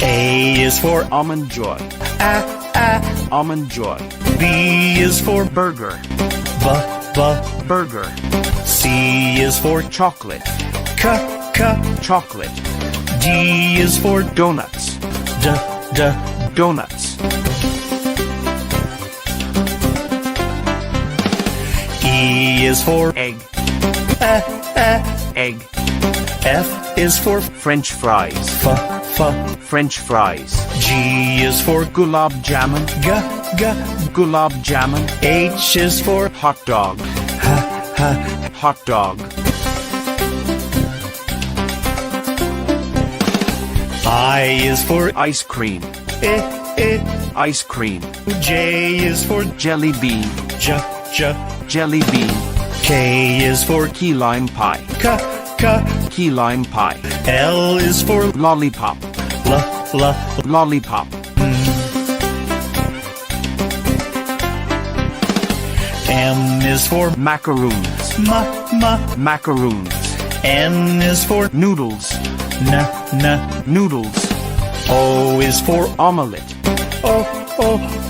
A is for Almond Joy. Almond Joy. B is for Burger. Burger. C is for Chocolate. Chocolate. D is for Donuts. Donuts. E is for Egg. Egg. F is for French fries. French fries. G is for Gulab jamun. Gulab jamun. H is for Hot dog. Hot dog. I is for Ice cream. Ice cream. J is for Jelly bean. Jelly bean. K is for Key lime pie. Key lime pie. L is for Lollipop. Lollipop. M is for Macaroons. Macaroons. N is for Noodles. Noodles. O is for Omelette.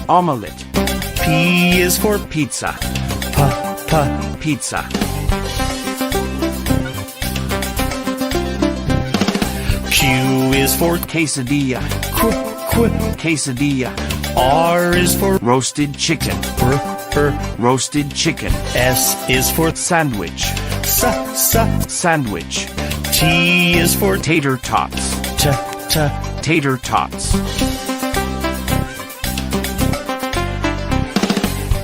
Omelette. P is for Pizza. Pizza. Q is for Quesadilla. Quesadilla. R is for Roasted chicken. Roasted chicken. S is for Sandwich. Sandwich. T is for Tater tots. Tater tots.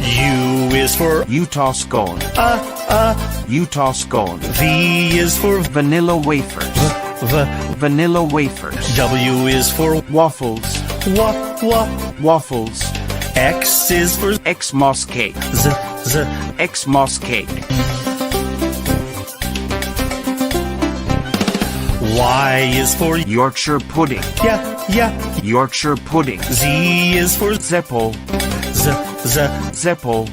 U is for Utah scone. Utah scone. V is for Vanilla wafers. Vanilla wafers. W is for Waffles. Waffles. X is for Xmas cake. Xmas cake. Y is for Yorkshire pudding. Yorkshire pudding. Z is for Zeppo. Zeppo.